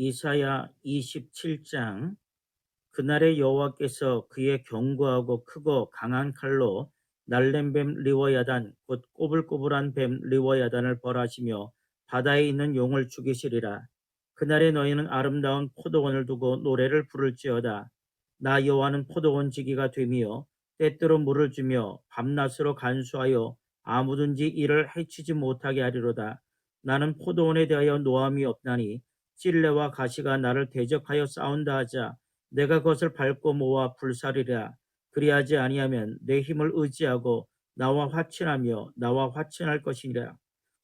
이사야 27장. 그날에 여호와께서 그의 견고하고 크고 강한 칼로 날랜 뱀 리워야단 곧 꼬불꼬불한 뱀 리워야단을 벌하시며 바다에 있는 용을 죽이시리라. 그날에 너희는 아름다운 포도원을 두고 노래를 부를지어다. 나 여호와는 포도원 지기가 되며 때때로 물을 주며 밤낮으로 간수하여 아무든지 이를 해치지 못하게 하리로다. 나는 포도원에 대하여 노함이 없나니 찔레와 가시가 나를 대적하여 싸운다 하자 내가 그것을 밟고 모아 불사리라. 그리하지 아니하면 내 힘을 의지하고 나와 화친하며 나와 화친할 것이니라.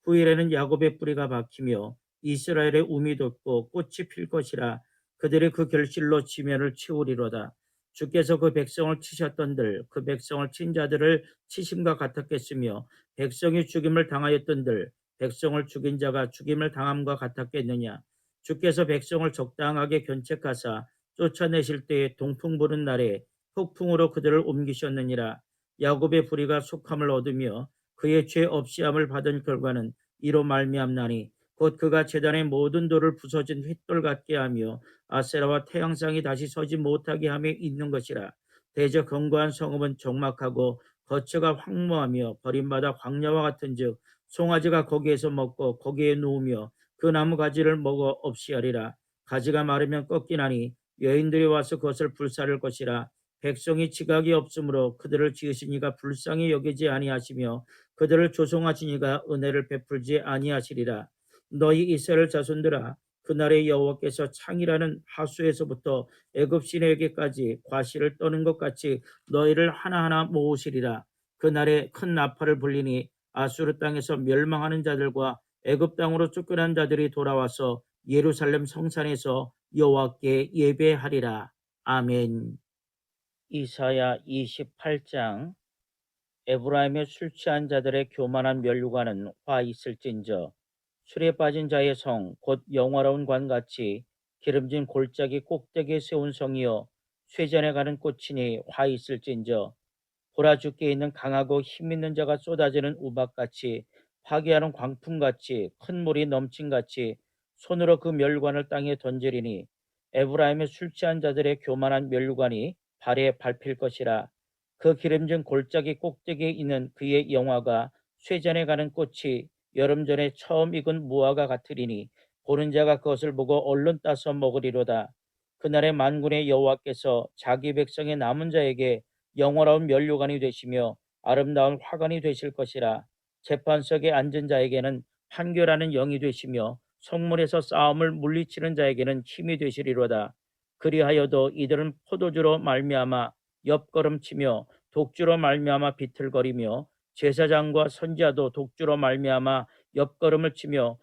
후일에는 야곱의 뿌리가 박히며 이스라엘의 움이 돋고 꽃이 필 것이라. 그들이 그 결실로 지면을 치우리로다. 주께서 그 백성을 치셨던들 그 백성을 친 자들을 치심과 같았겠으며 백성이 죽임을 당하였던들 백성을 죽인 자가 죽임을 당함과 같았겠느냐. 주께서 백성을 적당하게 견책하사 쫓아내실 때에 동풍 부는 날에 흑풍으로 그들을 옮기셨느니라. 야곱의 불의가 속함을 얻으며 그의 죄 없이함을 받은 결과는 이로 말미암나니 곧 그가 제단의 모든 돌을 부서진 휘돌 같게 하며 아세라와 태양상이 다시 서지 못하게 함에 있는 것이라. 대저 견고한 성읍은 적막하고 거처가 황무하며 버림받아 광야와 같은즉 송아지가 거기에서 먹고 거기에 누우며 그 나무 가지를 먹어 없이 하리라. 가지가 마르면 꺾이나니 여인들이 와서 그것을 불사를 것이라. 백성이 지각이 없으므로 그들을 지으신 이가 불쌍히 여기지 아니하시며 그들을 조송하신 이가 은혜를 베풀지 아니하시리라. 너희 이스라엘 자손들아, 그날에 여호와께서 창이라는 하수에서부터 애굽 시내에게까지 과실을 떠는 것 같이 너희를 하나하나 모으시리라. 그날에 큰 나팔을 불리니 아수르 땅에서 멸망하는 자들과 애굽 땅으로 쫓겨난 자들이 돌아와서 예루살렘 성산에서 여호와께 예배하리라. 아멘. 이사야 28장. 에브라임의 술 취한 자들의 교만한 면류관은 화 있을진저 술에 빠진 자의 성 곧 영화로운 관같이 기름진 골짜기 꼭대기에 세운 성이여 쇠전에 가는 꽃이니 화 있을진저 보라 죽게 있는 강하고 힘있는 자가 쏟아지는 우박같이 파괴하는 광풍같이 큰 물이 넘친같이 손으로 그 멸관을 땅에 던지리니 에브라임의 술 취한 자들의 교만한 멸관이 발에 밟힐 것이라. 그 기름진 골짜기 꼭대기에 있는 그의 영화가 쇠전에 가는 꽃이 여름 전에 처음 익은 무화과 같으리니 보는 자가 그것을 보고 얼른 따서 먹으리로다. 그날에 만군의 여호와께서 자기 백성의 남은 자에게 영원한 면류관이 되시며 아름다운 화관이 되실 것이라. 재판석에 앉은 자에게는 판결하는 영이 되시며 성문에서 싸움을 물리치는 자에게는 힘이 되시리로다. 그리하여도 이들은 포도주로 말미암아 옆걸음치며 독주로 말미암아 비틀거리며 제사장과 선지자도 독주로 말미암아 옆걸음을 치며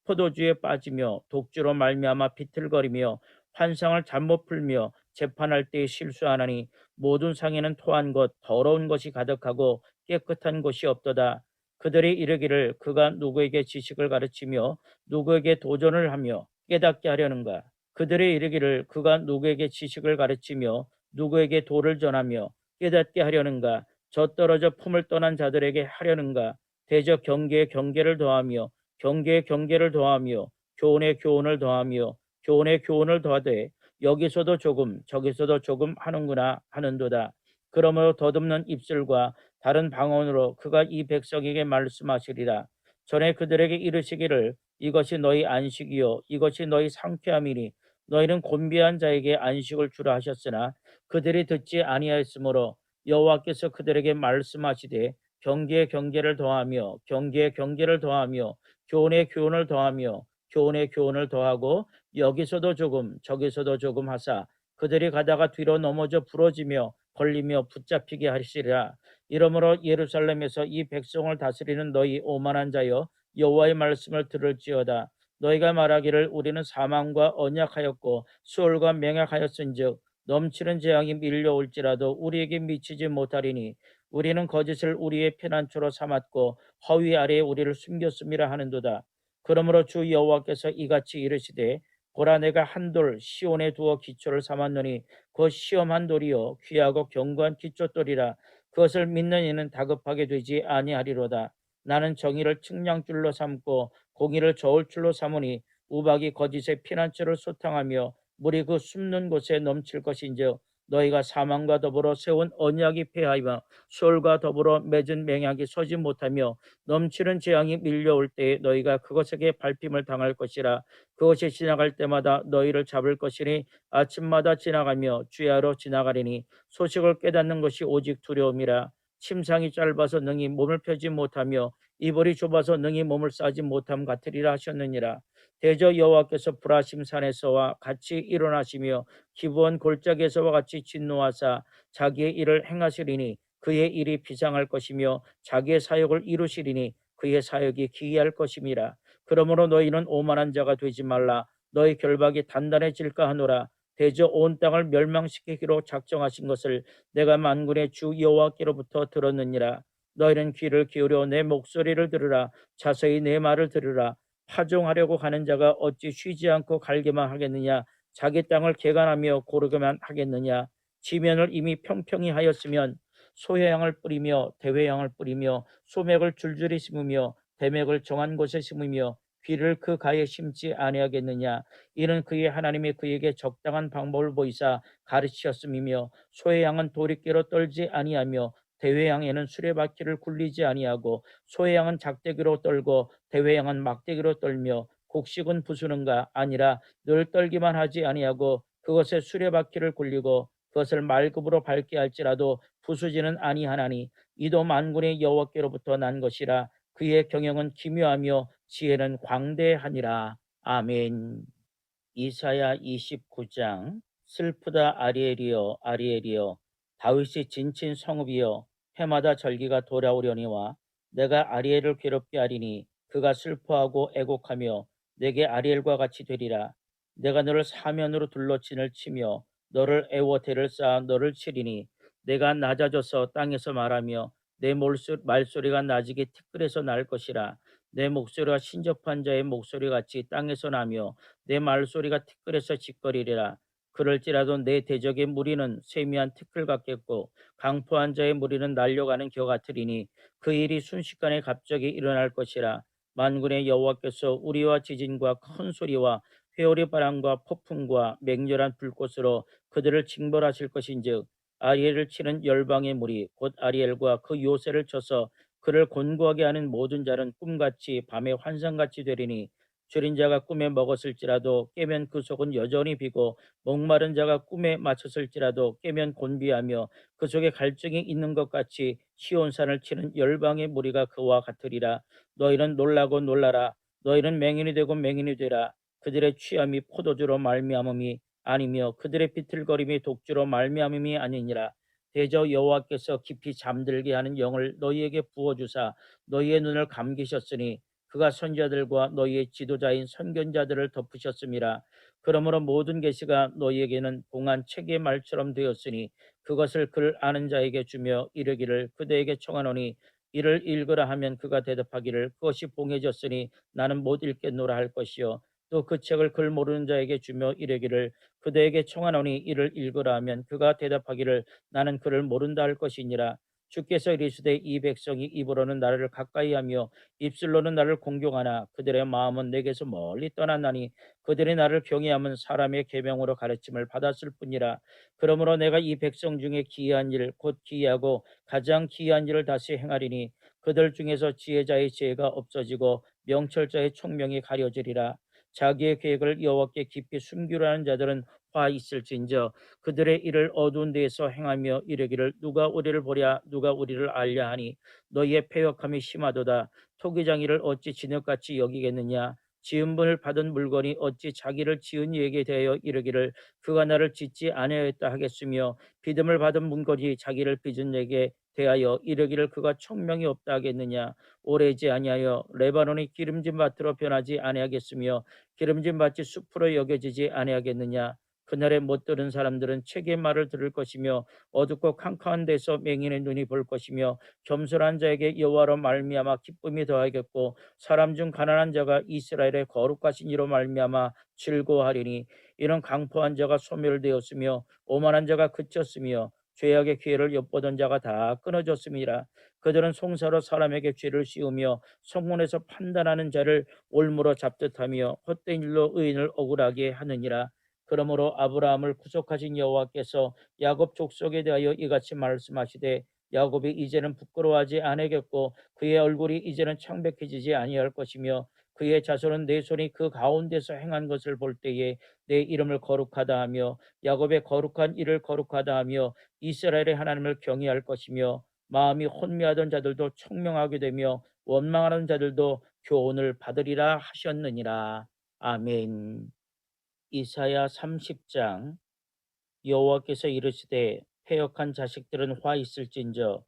포도주에 빠지며 독주로 말미암아 비틀거리며 환상을 잘못 풀며 재판할 때에 실수하나니 모든 상에는 토한 것 더러운 것이 가득하고 깨끗한 곳이 없도다. 그들이 이르기를 그가 누구에게 지식을 가르치며 누구에게 도전을 하며 깨닫게 하려는가. 그들이 이르기를 그가 누구에게 지식을 가르치며 누구에게 도를 전하며 깨닫게 하려는가. 저 떨어져 품을 떠난 자들에게 하려는가. 대저 경계에 경계를 더하며 경계에 경계를 더하며 교훈에 교훈을 더하며 교훈에 교훈을 더하되 여기서도 조금 저기서도 조금 하는구나 하는도다. 그러므로 더듬는 입술과 다른 방언으로 그가 이 백성에게 말씀하시리라. 전에 그들에게 이르시기를 이것이 너희 안식이요 이것이 너희 상쾌함이니 너희는 곤비한 자에게 안식을 주라 하셨으나 그들이 듣지 아니하였으므로 여호와께서 그들에게 말씀하시되 경계에 경계를 더하며 경계에 경계를 더하며 교훈에 교훈을 더하며 교훈에 교훈을 더하고 여기서도 조금 저기서도 조금 하사 그들이 가다가 뒤로 넘어져 부러지며 걸리며 붙잡히게 하시리라. 이러므로 예루살렘에서 이 백성을 다스리는 너희 오만한 자여 여호와의 말씀을 들을지어다. 너희가 말하기를 우리는 사망과 언약하였고 수월과 맹약하였은즉 넘치는 재앙이 밀려올지라도 우리에게 미치지 못하리니 우리는 거짓을 우리의 피난처로 삼았고 허위 아래에 우리를 숨겼음이라 하는도다. 그러므로 주 여호와께서 이같이 이르시되 보라 내가 한 돌 시온에 두어 기초를 삼았노니 그 시험한 돌이요 귀하고 견고한 기초돌이라. 그것을 믿는 이는 다급하게 되지 아니하리로다. 나는 정의를 측량줄로 삼고 공의를 저울줄로 삼으니 우박이 거짓의 피난처를 소탕하며 물이 그 숨는 곳에 넘칠 것인즉 너희가 사망과 더불어 세운 언약이 패하여 수월과 더불어 맺은 맹약이 서지 못하며 넘치는 재앙이 밀려올 때에 너희가 그것에게 밟힘을 당할 것이라. 그것이 지나갈 때마다 너희를 잡을 것이니 아침마다 지나가며 주야로 지나가리니 소식을 깨닫는 것이 오직 두려움이라. 침상이 짧아서 능히 몸을 펴지 못하며 이불이 좁아서 능히 몸을 싸지 못함 같으리라 하셨느니라. 대저 여호와께서 브라심 산에서와 같이 일어나시며 기브온 골짜기에서와 같이 진노하사 자기의 일을 행하시리니 그의 일이 비상할 것이며 자기의 사역을 이루시리니 그의 사역이 기이할 것임이라. 그러므로 너희는 오만한 자가 되지 말라. 너희 결박이 단단해질까 하노라. 대저 온 땅을 멸망시키기로 작정하신 것을 내가 만군의 주 여호와께로부터 들었느니라. 너희는 귀를 기울여 내 목소리를 들으라. 자세히 내 말을 들으라. 파종하려고 하는 자가 어찌 쉬지 않고 갈게만 하겠느냐. 자기 땅을 개간하며 고르게만 하겠느냐. 지면을 이미 평평히 하였으면 소회양을 뿌리며 대회양을 뿌리며 소맥을 줄줄이 심으며 대맥을 정한 곳에 심으며 귀를 그 가에 심지 아니하겠느냐. 이는 그의 하나님이 그에게 적당한 방법을 보이사 가르치셨음이며 소회양은 도리깨로 떨지 아니하며 대회양에는 수레바퀴를 굴리지 아니하고 소회양은 작대기로 떨고 대회양은 막대기로 떨며 곡식은 부수는가 아니라 늘 떨기만 하지 아니하고 그것에 수레바퀴를 굴리고 그것을 말급으로 밟게 할지라도 부수지는 아니하나니 이도 만군의 여호와께로부터 난 것이라. 그의 경영은 기묘하며 지혜는 광대하니라. 아멘. 이사야 29장. 슬프다 아리엘이여 아리엘이여 다윗이 진친 성읍이여 해마다 절기가 돌아오려니와 내가 아리엘을 괴롭게 하리니 그가 슬퍼하고 애곡하며 내게 아리엘과 같이 되리라. 내가 너를 사면으로 둘러 진을 치며 너를 애워대를 쌓아 너를 치리니 내가 낮아져서 땅에서 말하며 내 말소리가 낮이게 티끌에서 날 것이라. 내 목소리가 신접한 자의 목소리같이 땅에서 나며 내 말소리가 티끌에서 짓거리리라. 그럴지라도 내 대적의 무리는 세미한 티끌 같겠고 강포한 자의 무리는 날려가는 겨 같으리니 그 일이 순식간에 갑자기 일어날 것이라. 만군의 여호와께서 우리와 지진과 큰 소리와 회오리 바람과 폭풍과 맹렬한 불꽃으로 그들을 징벌하실 것인즉 아리엘을 치는 열방의 무리 곧 아리엘과 그 요새를 쳐서 그를 곤고하게 하는 모든 자는 꿈같이 밤의 환상같이 되리니 줄인 자가 꿈에 먹었을지라도 깨면 그 속은 여전히 비고 목마른 자가 꿈에 맞췄을지라도 깨면 곤비하며 그 속에 갈증이 있는 것 같이 시온산을 치는 열방의 무리가 그와 같으리라. 너희는 놀라고 놀라라. 너희는 맹인이 되고 맹인이 되라. 그들의 취함이 포도주로 말미암음이 아니며 그들의 비틀거림이 독주로 말미암음이 아니니라. 대저 여호와께서 깊이 잠들게 하는 영을 너희에게 부어주사 너희의 눈을 감기셨으니 그가 선자들과 너희의 지도자인 선견자들을 덮으셨음이라. 그러므로 모든 계시가 너희에게는 봉한 책의 말처럼 되었으니 그것을 글 아는 자에게 주며 이르기를 그대에게 청하노니 이를 읽으라 하면 그가 대답하기를 그것이 봉해졌으니 나는 못 읽겠노라 할 것이요. 또 그 책을 글 모르는 자에게 주며 이르기를 그대에게 청하노니 이를 읽으라 하면 그가 대답하기를 나는 그를 모른다 할 것이니라. 주께서 이르시되 이 백성이 입으로는 나를 가까이하며 입술로는 나를 공경하나 그들의 마음은 내게서 멀리 떠났나니 그들이 나를 경외함은 사람의 계명으로 가르침을 받았을 뿐이라. 그러므로 내가 이 백성 중에 기이한 일 곧 기이하고 가장 기이한 일을 다시 행하리니 그들 중에서 지혜자의 지혜가 없어지고 명철자의 총명이 가려지리라. 자기의 계획을 여호와께 깊이 숨기려 하는 자들은 화 있을진저 그들의 일을 어두운 데에서 행하며 이르기를 누가 우리를 보랴 누가 우리를 알랴 하니 너희의 패역함이 심하도다. 토기장이를 어찌 진흙같이 여기겠느냐. 지은 분을 받은 물건이 어찌 자기를 지은 이에게 대하여 이르기를 그가 나를 짓지 아니하였다 하겠으며 비듬을 받은 물건이 자기를 빚은 이에게 대하여 이르기를 그가 총명이 없다 하겠느냐. 오래지 아니하여 레바논이 기름진 밭으로 변하지 아니하겠으며 기름진 밭이 숲으로 여겨지지 아니하겠느냐. 그날에 못 들은 사람들은 책의 말을 들을 것이며 어둡고 캄캄한 데서 맹인의 눈이 볼 것이며 겸손한 자에게 여호와로 말미암아 기쁨이 더하겠고 사람 중 가난한 자가 이스라엘의 거룩하신 이로 말미암아 즐거워하리니 이는 강포한 자가 소멸되었으며 오만한 자가 그쳤으며 죄악의 기회를 엿보던 자가 다 끊어졌음이라. 그들은 송사로 사람에게 죄를 씌우며 성문에서 판단하는 자를 올무로 잡듯하며 헛된 일로 의인을 억울하게 하느니라. 그러므로 아브라함을 구속하신 여호와께서 야곱 족속에 대하여 이같이 말씀하시되, 야곱이 이제는 부끄러워하지 아니하겠고 그의 얼굴이 이제는 창백해지지 아니할 것이며, 그의 자손은 내 손이 그 가운데서 행한 것을 볼 때에 내 이름을 거룩하다 하며 야곱의 거룩한 일을 거룩하다 하며 이스라엘의 하나님을 경외할 것이며, 마음이 혼미하던 자들도 청명하게 되며 원망하는 자들도 교훈을 받으리라 하셨느니라. 아멘. 이사야 30장. 여호와께서 이르시되, 패역한 자식들은 화 있을진저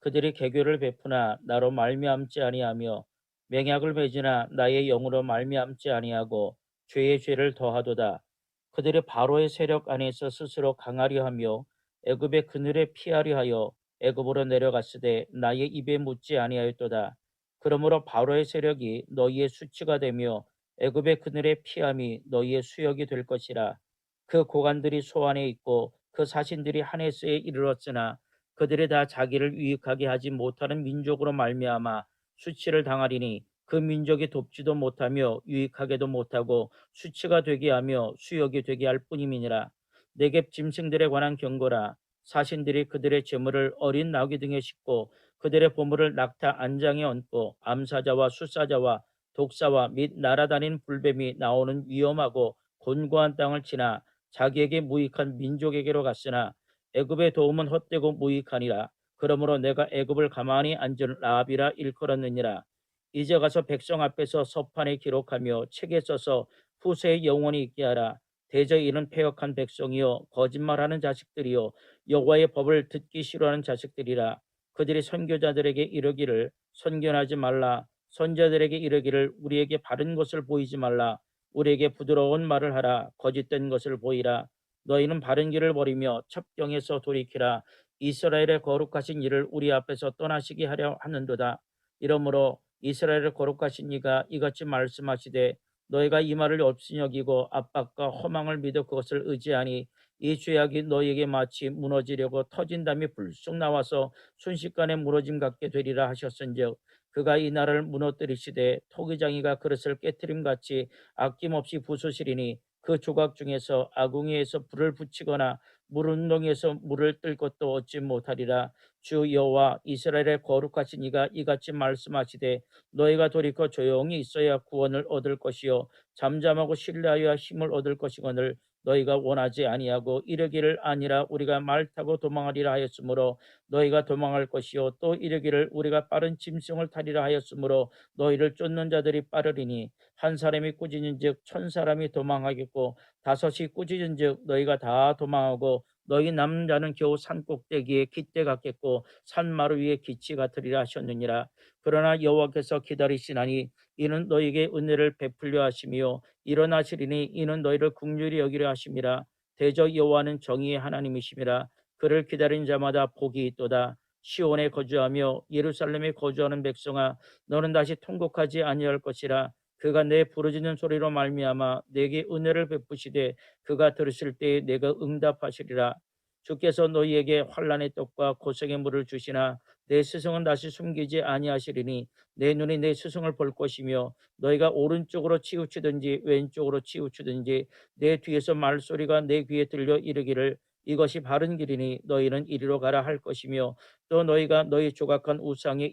그들이 개교를 베푸나 나로 말미암지 아니하며 맹약을 맺으나 나의 영으로 말미암지 아니하고 죄의 죄를 더하도다. 그들이 바로의 세력 안에서 스스로 강하려 하며 애굽의 그늘에 피하려 하여 애굽으로 내려갔으되 나의 입에 묻지 아니하였도다. 그러므로 바로의 세력이 너희의 수치가 되며 애굽의 그늘에 피함이 너희의 수역이 될 것이라. 그 고관들이 소안에 있고 그 사신들이 하네스에 이르렀으나 그들이 다 자기를 유익하게 하지 못하는 민족으로 말미암아 수치를 당하리니, 그 민족이 돕지도 못하며 유익하게도 못하고 수치가 되게 하며 수역이 되게 할 뿐임이니라. 내게 짐승들에 관한 경고라. 사신들이 그들의 재물을 어린 나귀 등에 싣고 그들의 보물을 낙타 안장에 얹고 암사자와 수사자와 독사와 및 날아다니는 불뱀이 나오는 위험하고 곤고한 땅을 지나 자기에게 무익한 민족에게로 갔으나 애굽의 도움은 헛되고 무익하니라. 그러므로 내가 애굽을 가만히 앉은 라합이라 일컬었느니라. 이제 가서 백성 앞에서 서판에 기록하며 책에 써서 후세에 영원히 있게 하라. 대저 이는 패역한 백성이요 거짓말하는 자식들이요 여호와의 법을 듣기 싫어하는 자식들이라. 그들이 선교자들에게 이르기를 선견하지 말라. 선자들에게 이르기를 우리에게 바른 것을 보이지 말라. 우리에게 부드러운 말을 하라. 거짓된 것을 보이라. 너희는 바른 길을 버리며 첩경에서 돌이키라. 이스라엘의 거룩하신 이를 우리 앞에서 떠나시게 하려 하는도다. 이러므로 이스라엘의 거룩하신 이가 이같이 말씀하시되, 너희가 이 말을 없이 여기고 압박과 허망을 믿어 그것을 의지하니 이 죄악이 너희에게 마치 무너지려고 터진 담이 불쑥 나와서 순식간에 무너짐 같게 되리라 하셨은즉, 그가 이 나라를 무너뜨리시되 토기장이가 그릇을 깨트림같이 아낌없이 부수시리니, 그 조각 중에서 아궁이에서 불을 붙이거나 물운동에서 물을 뜰 것도 얻지 못하리라. 주 여호와 이스라엘의 거룩하신 이가 이같이 말씀하시되, 너희가 돌이켜 조용히 있어야 구원을 얻을 것이요 잠잠하고 신뢰하여 힘을 얻을 것이거늘 너희가 원하지 아니하고 이르기를 아니라 우리가 말 타고 도망하리라 하였으므로 너희가 도망할 것이요 또 이르기를 우리가 빠른 짐승을 타리라 하였으므로 너희를 쫓는 자들이 빠르리니, 한 사람이 꾸짖은즉 천 사람이 도망하겠고 다섯이 꾸짖은즉 너희가 다 도망하고 너희 남은 자는 겨우 산 꼭대기에 깃대 같겠고 산마루 위에 기치 같으리라 하셨느니라. 그러나 여호와께서 기다리시나니 이는 너희에게 은혜를 베풀려 하시며 일어나시리니 이는 너희를 긍휼히 여기려 하심이라. 대저 여호와는 정의의 하나님이심이라. 그를 기다린 자마다 복이 있도다. 시온에 거주하며 예루살렘에 거주하는 백성아, 너는 다시 통곡하지 아니할 것이라. 그가 내 부르짖는 소리로 말미암아 내게 은혜를 베푸시되 그가 들으실 때에 내가 응답하시리라. 주께서 너희에게 환난의 떡과 고생의 물을 주시나 내 스승은 다시 숨기지 아니하시리니, 내 눈이 내 스승을 볼 것이며 너희가 오른쪽으로 치우치든지 왼쪽으로 치우치든지 내 뒤에서 말소리가 내 귀에 들려 이르기를 이것이 바른 길이니 너희는 이리로 가라 할 것이며, 또 너희가 너희 조각한 우상에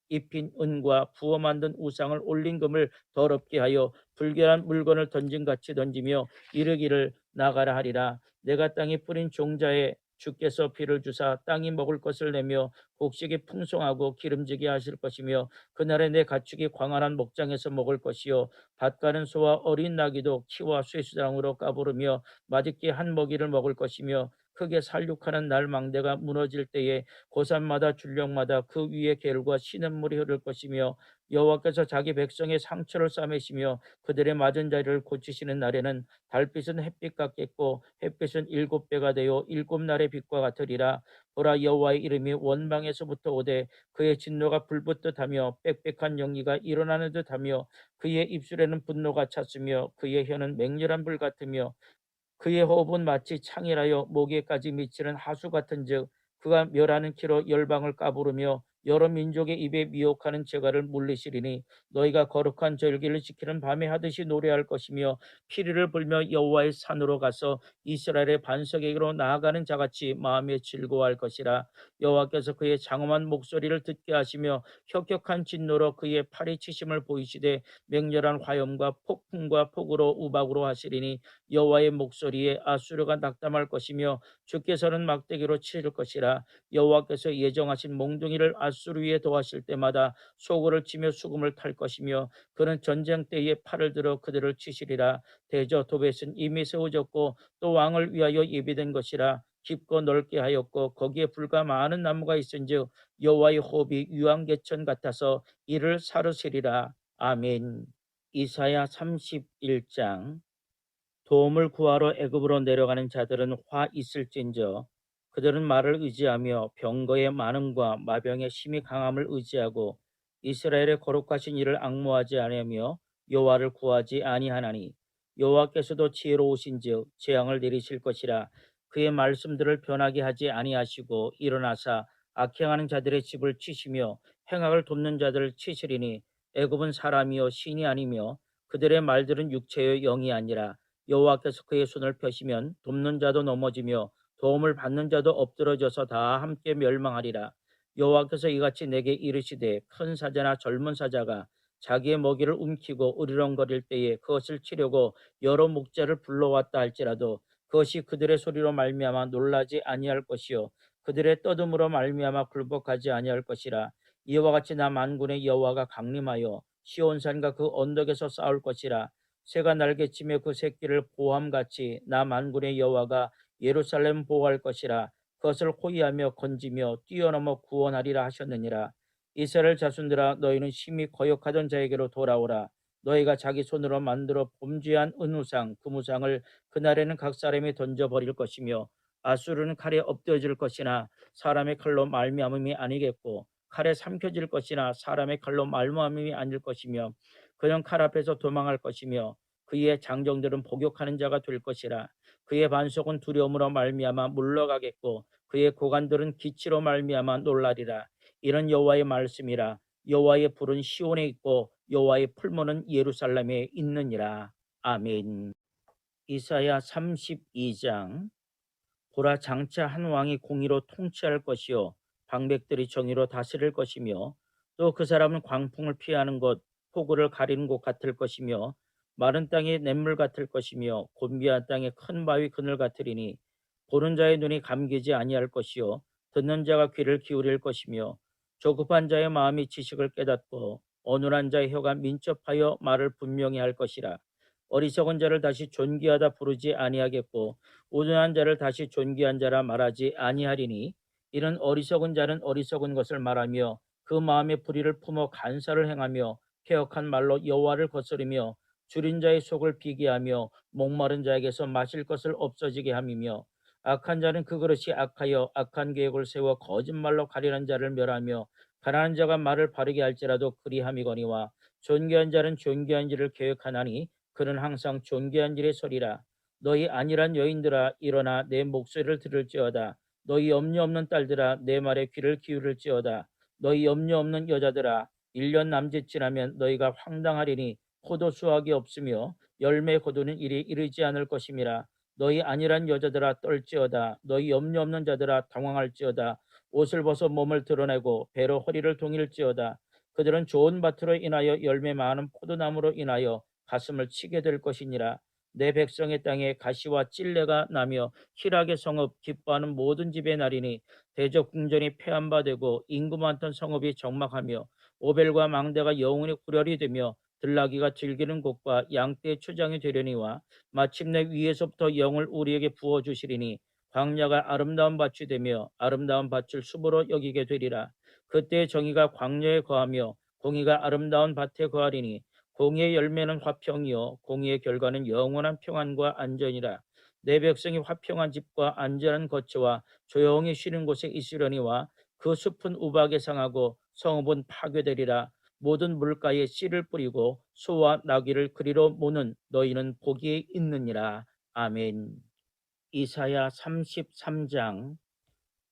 입힌 은과 부어 만든 우상을 올린 금을 더럽게 하여 불결한 물건을 던짐같이 던지며 이르기를 나가라 하리라. 내가 땅에 뿌린 종자에 주께서 비를 주사 땅이 먹을 것을 내며 곡식이 풍성하고 기름지게 하실 것이며, 그날에 내 가축이 광활한 목장에서 먹을 것이요 밭 가는 소와 어린 나귀도 키와 쇠수장으로 까부르며 맛있게 한 먹이를 먹을 것이며, 크게 살육하는 날 망대가 무너질 때에 고산마다 줄령마다 그 위에 겔과 시냇물이 흐를 것이며, 여호와께서 자기 백성의 상처를 싸매시며 그들의 맞은 자리를 고치시는 날에는 달빛은 햇빛 같겠고 햇빛은 일곱 배가 되어 일곱 날의 빛과 같으리라. 보라, 여호와의 이름이 원방에서부터 오되 그의 진노가 불붙듯 하며 빽빽한 연기가 일어나는 듯 하며 그의 입술에는 분노가 찼으며 그의 혀는 맹렬한 불 같으며 그의 호흡은 마치 창이라여 목에까지 미치는 하수 같은즉 그가 멸하는 키로 열방을 까부르며 여러 민족의 입에 미혹하는 재갈을 물리시리니 너희가 거룩한 절기를 지키는 밤에 하듯이 노래할 것이며 피리를 불며 여호와의 산으로 가서 이스라엘의 반석에게로 나아가는 자같이 마음에 즐거워할 것이라. 여호와께서 그의 장엄한 목소리를 듣게 하시며 혁혁한 진노로 그의 팔이 치심을 보이시되 맹렬한 화염과 폭풍과 폭우로 우박으로 하시리니 여호와의 목소리에 아수르가 낙담할 것이며 주께서는 막대기로 치실 것이라. 여호와께서 예정하신 몽둥이를 아수르 위에 도하실 때마다 소고를 치며 수금을 탈 것이며 그는 전쟁 때에 팔을 들어 그들을 치시리라. 대저 도벳은 이미 세워졌고 또 왕을 위하여 예비된 것이라. 깊고 넓게 하였고 거기에 불과 많은 나무가 있은즉 여호와의 호흡이 유황개천 같아서 이를 사르시리라. 아멘. 이사야 31장. 도움을 구하러 애굽으로 내려가는 자들은 화 있을진저 그들은 말을 의지하며 병거의 많음과 마병의 심히 강함을 의지하고 이스라엘의 거룩하신 이를 앙모하지 아니하며 여호와를 구하지 아니하나니 여호와께서도 지혜로우신즉 재앙을 내리실 것이라. 그의 말씀들을 변하게 하지 아니하시고 일어나사 악행하는 자들의 집을 치시며 행악을 돕는 자들을 치시리니 애굽은 사람이요 신이 아니며 그들의 말들은 육체요 영이 아니라. 여호와께서 그의 손을 펴시면 돕는 자도 넘어지며 도움을 받는 자도 엎드러져서 다 함께 멸망하리라. 여호와께서 이같이 내게 이르시되 큰 사자나 젊은 사자가 자기의 먹이를 움키고 으르렁거릴 때에 그것을 치려고 여러 목자를 불러왔다 할지라도 그것이 그들의 소리로 말미암아 놀라지 아니할 것이요 그들의 떠듬으로 말미암아 굴복하지 아니할 것이라. 이와 같이 나 만군의 여호와가 강림하여 시온산과 그 언덕에서 싸울 것이라. 새가 날개치며 그 새끼를 보함같이 나 만군의 여호와가 예루살렘 보호할 것이라. 그것을 호위하며 건지며 뛰어넘어 구원하리라 하셨느니라. 이스라엘 자손들아 너희는 심히 거역하던 자에게로 돌아오라. 너희가 자기 손으로 만들어 범죄한 은우상 금우상을 그날에는 각 사람이 던져버릴 것이며 아수르는 칼에 엎드러질 것이나 사람의 칼로 말미암음이 아니겠고 칼에 삼켜질 것이나 사람의 칼로 말미암음이 아닐 것이며 그는 칼 앞에서 도망할 것이며 그의 장정들은 복역하는 자가 될 것이라. 그의 반석은 두려움으로 말미암아 물러가겠고 그의 고관들은 기치로 말미암아 놀라리라. 이는 여호와의 말씀이라. 여호와의 불은 시온에 있고 여호와의 풀무는 예루살렘에 있느니라. 아멘. 이사야 32장. 보라 장차 한 왕이 공의로 통치할 것이요 방백들이 정의로 다스릴 것이며 또 그 사람은 광풍을 피하는 곳 폭우를 가리는 곳 같을 것이며 마른 땅이 냇물 같을 것이며 곤비한 땅에 큰 바위 그늘 같으리니 보는 자의 눈이 감기지 아니할 것이요 듣는 자가 귀를 기울일 것이며 조급한 자의 마음이 지식을 깨닫고 어눌한 자의 혀가 민첩하여 말을 분명히 할 것이라. 어리석은 자를 다시 존귀하다 부르지 아니하겠고 우둔한 자를 다시 존귀한 자라 말하지 아니하리니 이는 어리석은 자는 어리석은 것을 말하며 그 마음의 불의를 품어 간사를 행하며 패역한 말로 여호와를 거스르며 줄인 자의 속을 비게 하며 목마른 자에게서 마실 것을 없어지게 함이며 악한 자는 그 그릇이 악하여 악한 계획을 세워 거짓말로 가련한 자를 멸하며 가난한 자가 말을 바르게 할지라도 그리함이거니와 존귀한 자는 존귀한 일을 계획하나니 그는 항상 존귀한 일의 소리라. 너희 안일한 여인들아 일어나 내 목소리를 들을지어다. 너희 염려 없는 딸들아 내 말에 귀를 기울일지어다. 너희 염려 없는 여자들아 1년 남짓 지나면 너희가 황당하리니 포도 수확이 없으며 열매 거두는 일이 이르지 않을 것임이라. 너희 안일한 여자들아 떨지어다. 너희 염려 없는 자들아 당황할지어다. 옷을 벗어 몸을 드러내고 배로 허리를 동일지어다. 그들은 좋은 밭으로 인하여 열매 많은 포도나무로 인하여 가슴을 치게 될 것이니라. 내 백성의 땅에 가시와 찔레가 나며 희락의 성읍 기뻐하는 모든 집의 날이니 대적 궁전이 패한 바 되고 인구 많던 성읍이 적막하며 오벨과 망대가 영원히 구렬이 되며 들나귀가 즐기는 곳과 양떼의 초장이 되려니와 마침내 위에서부터 영을 우리에게 부어주시리니 광야가 아름다운 밭이 되며 아름다운 밭을 숲으로 여기게 되리라. 그때 정의가 광야에 거하며 공의가 아름다운 밭에 거하리니 공의의 열매는 화평이요 공의의 결과는 영원한 평안과 안전이라. 내 백성이 화평한 집과 안전한 거처와 조용히 쉬는 곳에 있으려니와 그 숲은 우박에 상하고 성읍은 파괴되리라. 모든 물가에 씨를 뿌리고 소와 나귀를 그리로 모는 너희는 복이 있느니라. 아멘. 이사야 33장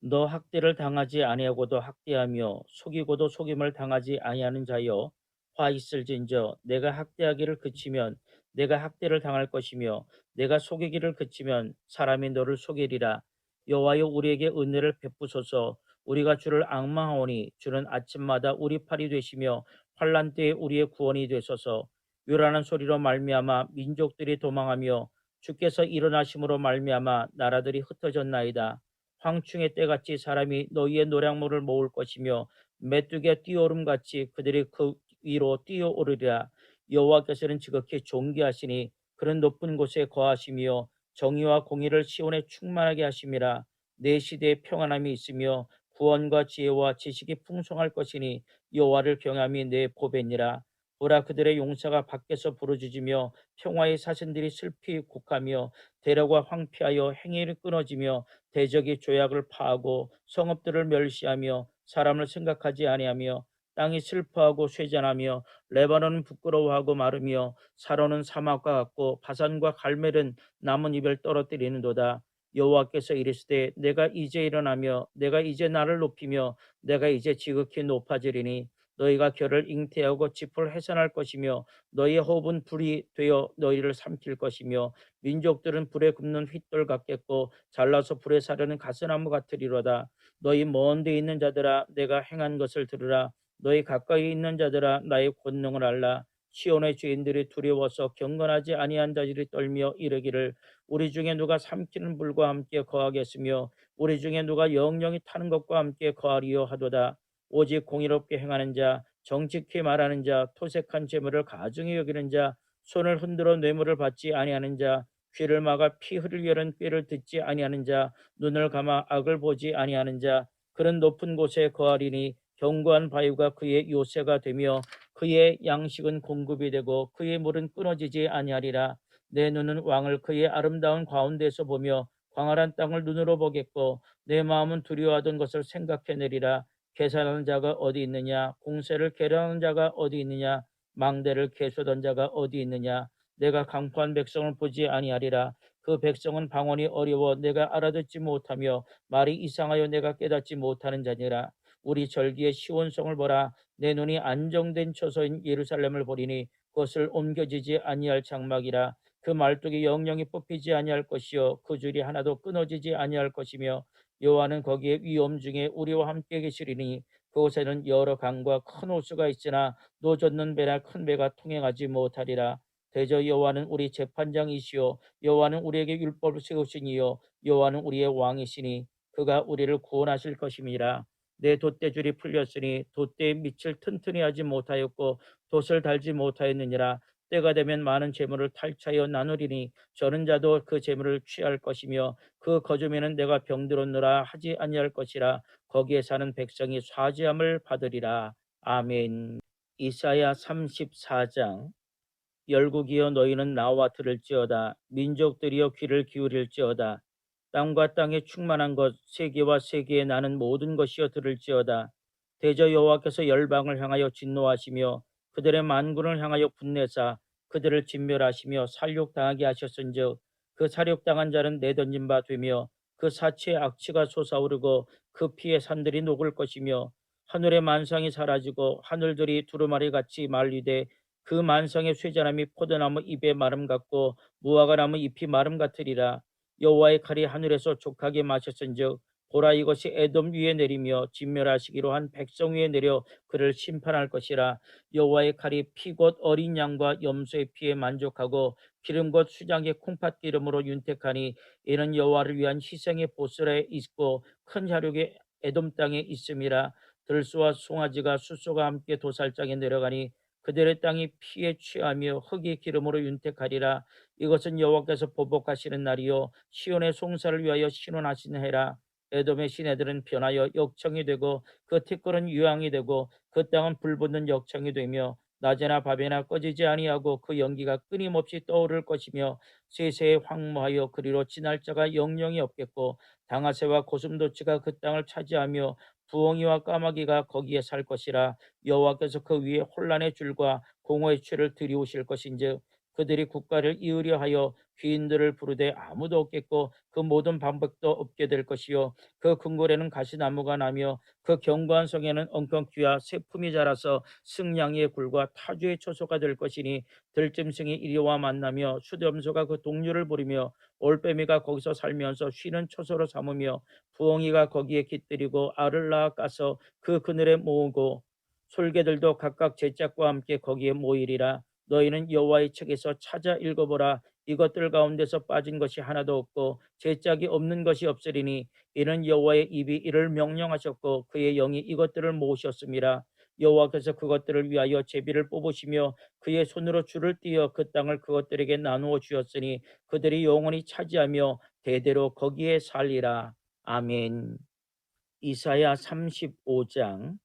너 학대를 당하지 아니하고도 학대하며 속이고도 속임을 당하지 아니하는 자여 화 있을진저 내가 학대하기를 그치면 내가 학대를 당할 것이며 내가 속이기를 그치면 사람이 너를 속이리라. 여호와여 우리에게 은혜를 베푸소서. 우리가 주를 앙망하오니 주는 아침마다 우리 팔이 되시며 환난 때에 우리의 구원이 되소서. 요란한 소리로 말미암아 민족들이 도망하며 주께서 일어나심으로 말미암아 나라들이 흩어졌나이다. 황충의 때같이 사람이 너희의 노량물을 모을 것이며 메뚜기가 뛰어오름같이 그들이 그 위로 뛰어오르리라. 여호와께서는 지극히 존귀하시니 그런 높은 곳에 거하시며 정의와 공의를 시온에 충만하게 하심이라. 내 시대에 평안함이 있으며 구원과 지혜와 지식이 풍성할 것이니 여호와를 경외함이 내 보배니라. 보라 그들의 용사가 밖에서 부르짖으며 평화의 사신들이 슬피 곡하며 대로가 황폐하여 행일이 끊어지며 대적이 조약을 파하고 성읍들을 멸시하며 사람을 생각하지 아니하며 땅이 슬퍼하고 쇠잔하며 레바논은 부끄러워하고 마르며 사로는 사막과 같고 바산과 갈멜은 나뭇잎을 떨어뜨리는도다. 여호와께서 이르시되 내가 이제 일어나며 내가 이제 나를 높이며 내가 이제 지극히 높아지리니 너희가 결을 잉태하고 짚을 해산할 것이며 너희의 호흡은 불이 되어 너희를 삼킬 것이며 민족들은 불에 굽는 휘돌 같겠고 잘라서 불에 사르는 가스나무 같으리로다. 너희 먼 데 있는 자들아 내가 행한 것을 들으라. 너희 가까이 있는 자들아 나의 권능을 알라. 시온의 죄인들이 두려워서 경건하지 아니한 자들이 떨며 이르기를 우리 중에 누가 삼키는 불과 함께 거하겠으며 우리 중에 누가 영영이 타는 것과 함께 거하리요 하도다. 오직 공의롭게 행하는 자, 정직히 말하는 자, 토색한 재물을 가증히 여기는 자, 손을 흔들어 뇌물을 받지 아니하는 자, 귀를 막아 피 흘리려는 꾀를 듣지 아니하는 자, 눈을 감아 악을 보지 아니하는 자, 그런 높은 곳에 거하리니 견고한 바위가 그의 요새가 되며 그의 양식은 공급이 되고 그의 물은 끊어지지 아니하리라. 내 눈은 왕을 그의 아름다운 가운데서 보며 광활한 땅을 눈으로 보겠고 내 마음은 두려워하던 것을 생각해내리라. 계산하는 자가 어디 있느냐? 공세를 계량하는 자가 어디 있느냐? 망대를 계수하던 자가 어디 있느냐? 내가 강포한 백성을 보지 아니하리라. 그 백성은 방언이 어려워 내가 알아듣지 못하며 말이 이상하여 내가 깨닫지 못하는 자니라. 우리 절기의 시온성을 보라. 내 눈이 안정된 처소인 예루살렘을 보리니 그것을 옮겨지지 아니할 장막이라. 그 말뚝이 영영이 뽑히지 아니할 것이요 그 줄이 하나도 끊어지지 아니할 것이며 여호와는 거기에 위엄 중에 우리와 함께 계시리니 그곳에는 여러 강과 큰 호수가 있으나 노젓는 배나 큰 배가 통행하지 못하리라. 대저 여호와는 우리 재판장이시요 여호와는 우리에게 율법을 세우시니요 여호와는 우리의 왕이시니 그가 우리를 구원하실 것임이라. 내 돛대줄이 풀렸으니 돛대의 밑을 튼튼히 하지 못하였고 돛을 달지 못하였느니라. 때가 되면 많은 재물을 탈취하여 나누리니 저는 자도 그 재물을 취할 것이며 그 거주민은 내가 병들었노라 하지 아니할 것이라. 거기에 사는 백성이 사죄함을 받으리라. 아멘. 이사야 34장 열국이여 너희는 나와 들을지어다. 민족들이여 귀를 기울일지어다. 땅과 땅에 충만한 것 세계와 세계에 나는 모든 것이여 들을지어다. 대저 여호와께서 열방을 향하여 진노하시며 그들의 만군을 향하여 분내사 그들을 진멸하시며 살육당하게 하셨은즉 그 살육당한 자는 내던진 바 되며 그 사체의 악취가 솟아오르고 그 피의 산들이 녹을 것이며 하늘의 만상이 사라지고 하늘들이 두루마리 같이 말리되 그 만성의 쇠자나미 포도나무 잎의 마름 같고 무화과 나무 잎이 마름 같으리라. 여호와의 칼이 하늘에서 족하게 마셨은즉 보라 이것이 에돔 위에 내리며 진멸하시기로 한 백성 위에 내려 그를 심판할 것이라. 여호와의 칼이 피 곧 어린 양과 염소의 피에 만족하고 기름 곧 수장의 콩팥 기름으로 윤택하니 이는 여호와를 위한 희생의 보스라에 있고 큰 혈육의 에돔 땅에 있음이라. 들소와 송아지가 숫소가 함께 도살장에 내려가니 그들의 땅이 피에 취하며 흙이 기름으로 윤택하리라. 이것은 여호와께서 보복하시는 날이요 시온의 송사를 위하여 신원하신 해라. 에돔의 시내들은 변하여 역청이 되고 그 티끌은 유황이 되고 그 땅은 불붙는 역청이 되며 낮에나 밤에나 꺼지지 아니하고 그 연기가 끊임없이 떠오를 것이며 세세에 황무하여 그리로 지날 자가 영영이 없겠고 당아새와 고슴도치가 그 땅을 차지하며 부엉이와 까마귀가 거기에 살 것이라. 여호와께서 그 위에 혼란의 줄과 공허의 추를 들이우실 것인즉 그들이 국가를 이으려 하여 귀인들을 부르되 아무도 없겠고 그 모든 방법도 없게 될 것이요 그 궁궐에는 가시나무가 나며 그 견고한 성에는 엉겅퀴와 새품이 자라서 승냥이의 굴과 타주의 초소가 될 것이니 들짐승이 이리와 만나며 수렴소가 그 동류를 부리며 올빼미가 거기서 살면서 쉬는 초소로 삼으며 부엉이가 거기에 깃들이고 알을 낳아 까서 그 그늘에 모으고 솔개들도 각각 제 짝과 함께 거기에 모이리라. 너희는 여호와의 책에서 찾아 읽어보라. 이것들 가운데서 빠진 것이 하나도 없고 제 짝이 없는 것이 없으리니 이는 여호와의 입이 이를 명령하셨고 그의 영이 이것들을 모으셨음이라. 여호와께서 그것들을 위하여 제비를 뽑으시며 그의 손으로 줄을 띄어 그 땅을 그것들에게 나누어 주었으니 그들이 영원히 차지하며 대대로 거기에 살리라. 아멘. 이사야 35장.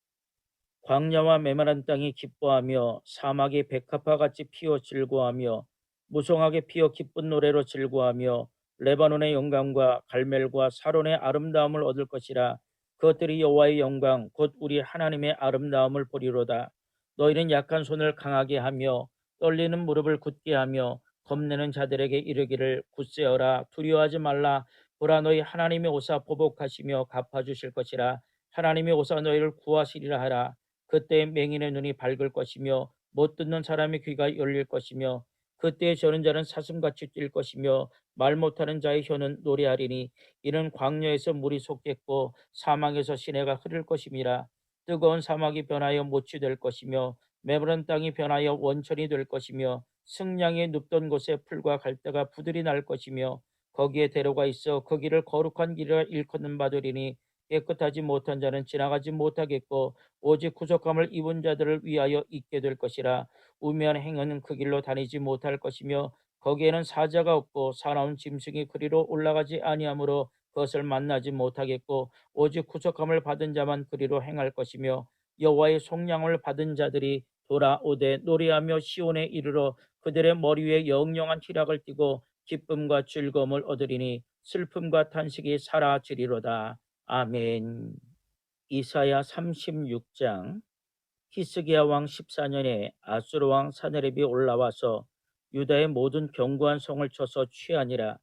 광야와 메마른 땅이 기뻐하며 사막이 백합화같이 피어 즐거워하며 무성하게 피어 기쁜 노래로 즐거워하며 레바논의 영광과 갈멜과 사론의 아름다움을 얻을 것이라. 그것들이 여호와의 영광 곧 우리 하나님의 아름다움을 보리로다. 너희는 약한 손을 강하게 하며 떨리는 무릎을 굳게 하며 겁내는 자들에게 이르기를 굳세어라 두려워하지 말라. 보라 너희 하나님이 오사 보복하시며 갚아주실 것이라. 하나님이 오사 너희를 구하시리라 하라. 그때 맹인의 눈이 밝을 것이며 못 듣는 사람의 귀가 열릴 것이며 그때 저는 자는 사슴같이 뛸 것이며 말 못하는 자의 혀는 노래하리니 이는 광야에서 물이 솟겠고 사막에서 시내가 흐를 것임이라. 뜨거운 사막이 변하여 못이 될 것이며 메마른 땅이 변하여 원천이 될 것이며 승냥이 눕던 곳에 풀과 갈대가 부들이 날 것이며 거기에 대로가 있어 그 길을 거룩한 길이라 일컫는 바되리니 깨끗하지 못한 자는 지나가지 못하겠고 오직 구속함을 입은 자들을 위하여 있게 될 것이라. 우매한 행위는 그 길로 다니지 못할 것이며 거기에는 사자가 없고 사나운 짐승이 그리로 올라가지 아니하므로 그것을 만나지 못하겠고 오직 구속함을 받은 자만 그리로 행할 것이며 여호와의 속량을 받은 자들이 돌아오되 노래하며 시온에 이르러 그들의 머리 위에 영영한 희락을 띠고 기쁨과 즐거움을 얻으리니 슬픔과 탄식이 사라지리로다. 아멘. 이사야 36장. 히스기야 왕 14년에 아수르 왕 사네립이 올라와서 유다의 모든 견고한 성을 쳐서 취하니라.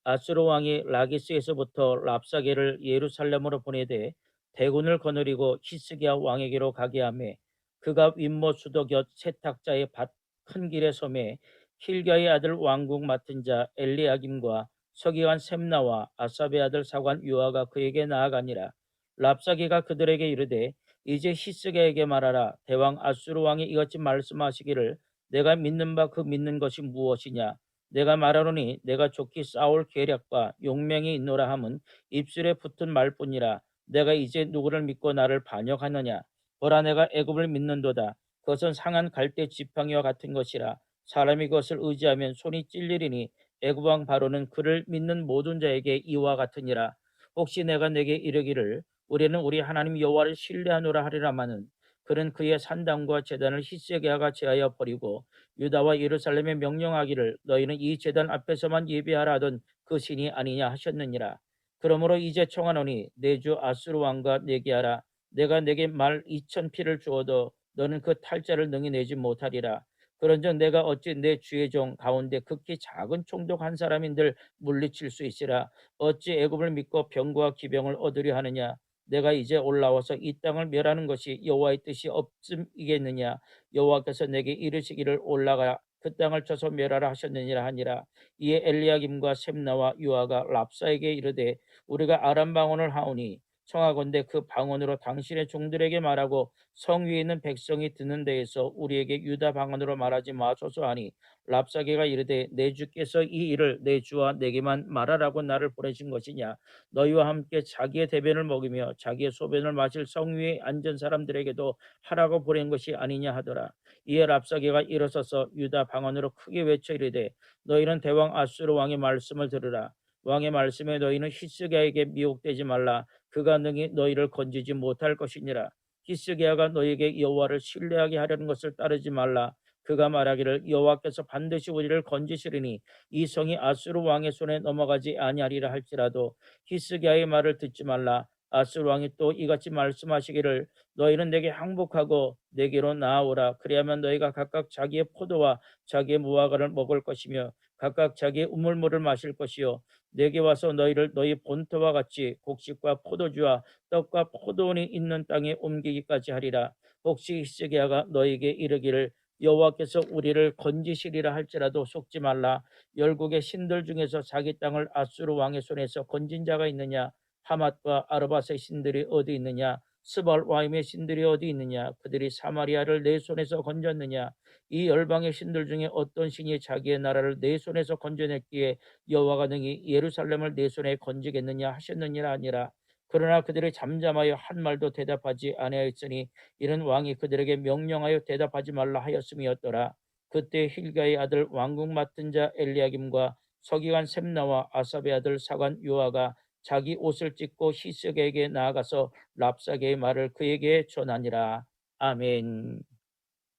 아수르 왕이 라기스에서부터 랍사게를 예루살렘으로 보내되 대군을 거느리고 히스기야 왕에게로 가게 하매 그가 윗모 수도 곁 세탁자의 밭 큰 길에 섬에 힐기야의 아들 왕궁 맡은 자 엘리야김과 서기관 셈나와 아삽의 아들 사관 요아가 그에게 나아가니라. 랍사게가 그들에게 이르되 이제 히스기야에게 말하라. 대왕 아수르 왕이 이같이 말씀하시기를 내가 믿는 바 그 믿는 것이 무엇이냐. 내가 말하노니 내가 좋게 싸울 계략과 용맹이 있노라 함은 입술에 붙은 말뿐이라. 내가 이제 누구를 믿고 나를 반역하느냐. 보라 내가 애굽을 믿는도다. 그것은 상한 갈대 지팡이와 같은 것이라. 사람이 그것을 의지하면 손이 찔리리니 애굽 왕 바로는 그를 믿는 모든 자에게 이와 같으니라. 혹시 내가 내게 이르기를 우리는 우리 하나님 여호와를 신뢰하노라 하리라마는 그는 그의 산당과 제단을 히스기야가 제하여 버리고 유다와 예루살렘에 명령하기를 너희는 이 제단 앞에서만 예배하라 하던 그 신이 아니냐 하셨느니라. 그러므로 이제 청하노니 내 주 아수르 왕과 내게 하라. 내가 내게 말 2,000피를 주어도 너는 그 탈자를 능히 내지 못하리라. 그런즉 내가 어찌 내 주의 종 가운데 극히 작은 총독 한 사람인들 물리칠 수 있으라. 어찌 애굽을 믿고 병과 기병을 얻으려 하느냐. 내가 이제 올라와서 이 땅을 멸하는 것이 여호와의 뜻이 없음이겠느냐. 여호와께서 내게 이르시기를 올라가 그 땅을 쳐서 멸하라 하셨느니라 하니라. 이에 엘리야김과 셈나와 유아가 랍사에게 이르되 우리가 아람 방언을 하오니 청하건대 그 방언으로 당신의 종들에게 말하고 성 위에 있는 백성이 듣는 데에서 우리에게 유다 방언으로 말하지 마소서 하니 랍사게가 이르되 내 주께서 이 일을 내 주와 내게만 말하라고 나를 보내신 것이냐. 너희와 함께 자기의 대변을 먹이며 자기의 소변을 마실 성 위에 앉은 사람들에게도 하라고 보낸 것이 아니냐 하더라. 이에 랍사게가 일어서서 유다 방언으로 크게 외쳐 이르되 너희는 대왕 아수르 왕의 말씀을 들으라. 왕의 말씀에 너희는 히스기야에게 미혹되지 말라. 그가 능히 너희를 건지지 못할 것이니라. 히스기야가 너희에게 여호와를 신뢰하게 하려는 것을 따르지 말라. 그가 말하기를 여호와께서 반드시 우리를 건지시리니 이 성이 아수르 왕의 손에 넘어가지 아니하리라 할지라도 히스기야의 말을 듣지 말라. 아수르 왕이 또 이같이 말씀하시기를 너희는 내게 항복하고 내게로 나아오라. 그리하면 너희가 각각 자기의 포도와 자기의 무화과를 먹을 것이며 각각 자기의 우물물을 마실 것이요 내게 와서 너희를 너희 본토와 같이 곡식과 포도주와 떡과 포도원이 있는 땅에 옮기기까지 하리라. 혹시 히스기야가 너희에게 이르기를 여호와께서 우리를 건지시리라 할지라도 속지 말라. 열국의 신들 중에서 자기 땅을 아수르 왕의 손에서 건진 자가 있느냐? 하맛과 아르밧의 신들이 어디 있느냐? 스발와임의 신들이 어디 있느냐? 그들이 사마리아를 내 손에서 건졌느냐? 이 열방의 신들 중에 어떤 신이 자기의 나라를 내 손에서 건져냈기에 여호와가 능히 예루살렘을 내 손에 건지겠느냐 하셨느니라 아니라. 그러나 그들이 잠잠하여 한 말도 대답하지 아니하였으니 이는 왕이 그들에게 명령하여 대답하지 말라 하였음이었더라. 그때 힐가의 아들 왕궁 맡은 자 엘리야김과 서기관 셈나와 아삽의 아들 사관 요아가 자기 옷을 찢고 히스기야에게 나아가서 랍사게의 말을 그에게 전하니라. 아멘.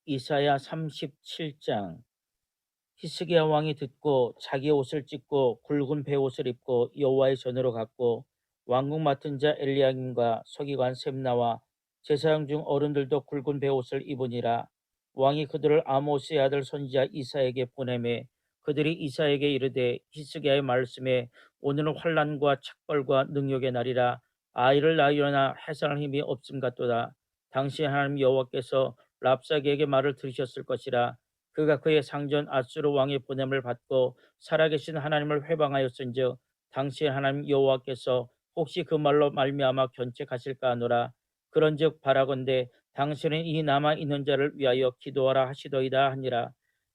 이사야 37장. 히스기야 왕이 듣고 자기 옷을 찢고 굵은 베옷을 입고 여호와의 전으로 갔고 왕궁 맡은 자 엘리야김과 서기관 셈나와 제사장 중 어른들도 굵은 베옷을 입으니라. 왕이 그들을 아모스의 아들 선지자 이사에게 보내매 그들이 이사에게 이르되 히스기야의 말씀에 오늘은 환난과 착벌과 능욕의 날이라. 아이를 낳으려나 해산할 힘이 없음 같도다. 당시 하나님 여호와께서 랍사게에게 말을 들으셨을 것이라. 그가 그의 상전 아수르 왕의 보냄을 받고 살아계신 하나님을 회방하였은즉 당시 하나님 여호와께서 혹시 그 말로 말미암아 견책하실까 하노라. 그런즉 바라건대 당신은 이 남아 있는 자를 위하여 기도하라 하시더이다 하니라.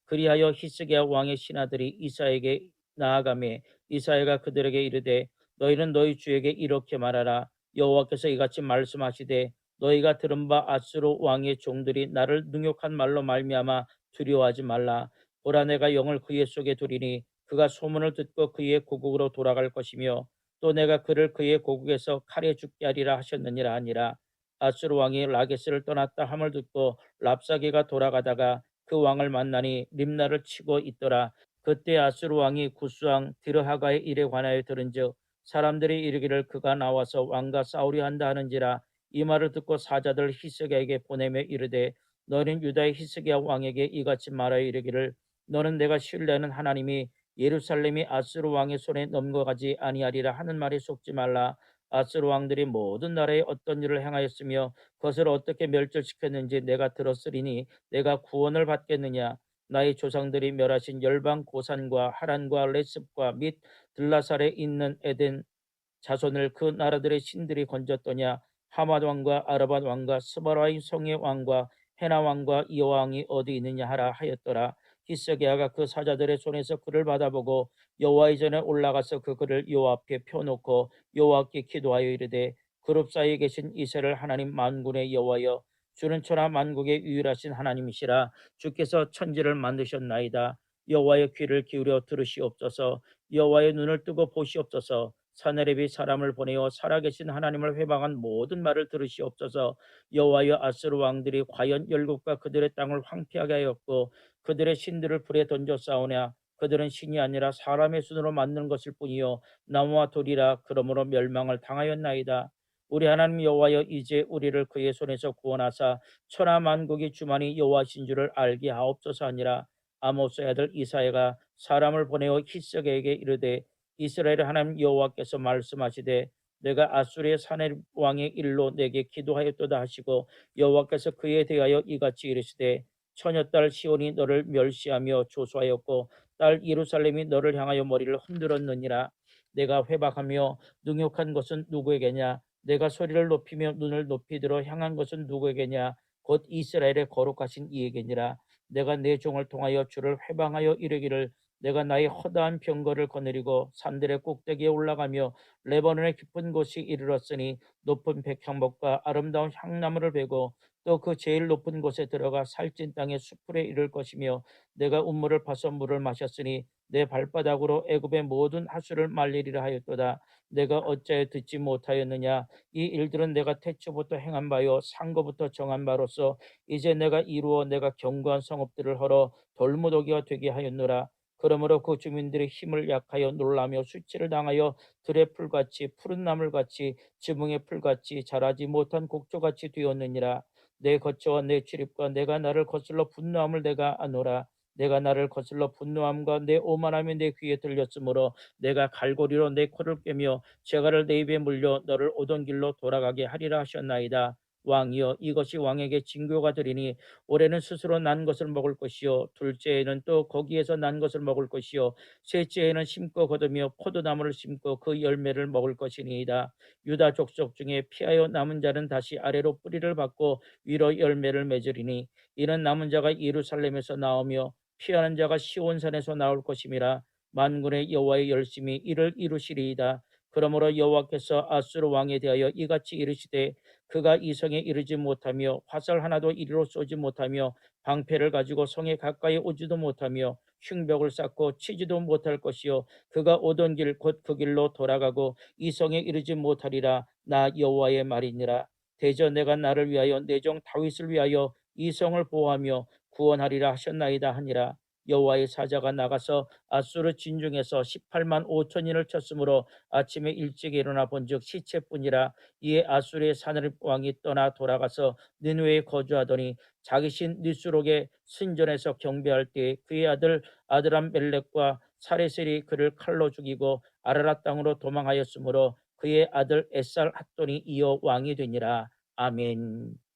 그리하여 히스기야 왕의 신하들이 이사에게 나아가매 이사야가 그들에게 이르되 너희는 너희 주에게 이렇게 말하라. 여호와께서 이같이 말씀하시되 너희가 들은 바 아수르 왕의 종들이 나를 능욕한 말로 말미암아 두려워하지 말라. 보라 내가 영을 그의 속에 두리니 그가 소문을 듣고 그의 고국으로 돌아갈 것이며 또 내가 그를 그의 고국에서 칼에 죽게 하리라 하셨느니라 하니라. 아수르 왕이 라게스를 떠났다 함을 듣고 랍사게가 돌아가다가 그 왕을 만나니 림나를 치고 있더라. 그때 아수르 왕이 구스왕 디르하가의 일에 관하여 들은즉 사람들이 이르기를 그가 나와서 왕과 싸우려 한다 하는지라. 이 말을 듣고 사자들 히스기야에게 보내며 이르되 너는 유다의 히스기야 왕에게 이같이 말하여 이르기를 너는 내가 신뢰하는 하나님이 예루살렘이 아수르 왕의 손에 넘어가지 아니하리라 하는 말에 속지 말라. 아수르 왕들이 모든 나라에 어떤 일을 행하였으며 그것을 어떻게 멸절시켰는지 내가 들었으리니 내가 구원을 받겠느냐. 나의 조상들이 멸하신 열방 고산과 하란과 레습과 및 들라살에 있는 에덴 자손을 그 나라들의 신들이 건졌더냐. 하맛 왕과 아르밧 왕과 스바라임 성의 왕과 헤나 왕과 이어 왕이 어디 있느냐 하라 하였더라. 히스기야가 그 사자들의 손에서 글을 받아보고 여호와의 전에 올라가서 그 글을 여호와 앞에 펴놓고 여호와께 기도하여 이르되 그룹 사이에 계신 이스라엘 하나님 만군의 여호와여 주는 천하 만국의 유일하신 하나님이시라. 주께서 천지를 만드셨나이다. 여호와의 귀를 기울여 들으시옵소서. 여호와의 눈을 뜨고 보시옵소서. 사내립이 사람을 보내어 살아계신 하나님을 회방한 모든 말을 들으시옵소서. 여호와여 아수르 왕들이 과연 열국과 그들의 땅을 황폐하게 하였고 그들의 신들을 불에 던져 싸우냐. 그들은 신이 아니라 사람의 손으로 만든 것일 뿐이요 나무와 돌이라. 그러므로 멸망을 당하였나이다. 우리 하나님 여호와여 이제 우리를 그의 손에서 구원하사 천하 만국이 주만이 여호와신 줄을 알게 하옵소서 하니라. 아모스의 아들 이사야가 사람을 보내어 히스기야에게 이르되 이스라엘 하나님 여호와께서 말씀하시되 내가 아수르의 사내립 왕의 일로 내게 기도하였도다 하시고 여호와께서 그에 대하여 이같이 이르시되 처녀딸 시온이 너를 멸시하며 조소하였고 딸 예루살렘이 너를 향하여 머리를 흔들었느니라. 내가 회박하며 능욕한 것은 누구에게냐. 내가 소리를 높이며 눈을 높이 들어 향한 것은 누구에게냐. 곧 이스라엘의 거룩하신 이에게니라. 내가 내 종을 통하여 주를 회방하여 이르기를 내가 나의 허다한 병거를 거느리고 산들의 꼭대기에 올라가며 레바논의 깊은 곳이 이르렀으니 높은 백향목과 아름다운 향나무를 베고 또 그 제일 높은 곳에 들어가 살찐 땅의 수풀에 이를 것이며 내가 운물을 파서 물을 마셨으니 내 발바닥으로 애굽의 모든 하수를 말리리라 하였도다. 내가 어찌하여 듣지 못하였느냐. 이 일들은 내가 태초부터 행한 바요 상거부터 정한 바로서 이제 내가 이루어 내가 견고한 성읍들을 헐어 돌무더기가 되게 하였노라. 그러므로 그 주민들의 힘을 약하여 놀라며 수치를 당하여 들의 풀같이 푸른 나물같이 지붕의 풀같이 자라지 못한 곡조같이 되었느니라. 내 거처와 내 출입과 내가 나를 거슬러 분노함을 내가 아노라. 내가 나를 거슬러 분노함과 내 오만함이 내 귀에 들렸으므로 내가 갈고리로 내 코를 꿰며 쇠가를 내 입에 물려 너를 오던 길로 돌아가게 하리라 하셨나이다. 왕이여, 이것이 왕에게 징조가 되리니 올해는 스스로 난 것을 먹을 것이요 둘째에는 또 거기에서 난 것을 먹을 것이요 셋째에는 심고 거두며 포도나무를 심고 그 열매를 먹을 것이니이다. 유다 족속 중에 피하여 남은 자는 다시 아래로 뿌리를 받고 위로 열매를 맺으리니 이는 남은 자가 예루살렘에서 나오며 피하는 자가 시온산에서 나올 것임이라. 만군의 여호와의 열심히 이를 이루시리이다. 그러므로 여호와께서 아수르 왕에 대하여 이같이 이르시되 그가 이 성에 이르지 못하며 화살 하나도 이리로 쏘지 못하며 방패를 가지고 성에 가까이 오지도 못하며 흉벽을 쌓고 치지도 못할 것이요 그가 오던 길 곧 그 길로 돌아가고 이 성에 이르지 못하리라. 나 여호와의 말이니라. 대저 내가 나를 위하여 내 종 다윗을 위하여 이 성을 보호하며 구원하리라 하셨나이다 하니라. 여호와의 사자가 나가서 아수르 진중에서 18만 5천인을 쳤으므로 아침에 일찍 일어나 본즉 시체뿐이라. 이에 아수르의 사느립 왕이 떠나 돌아가서 니느웨에 거주하더니 자기 신 니스록의 신전에서 경배할 때 그의 아들 아드람멜렉과 사레셀이 그를 칼로 죽이고 아라랏 땅으로 도망하였으므로 그의 아들 에살 핫돈이 이어 왕이 되니라. 아멘.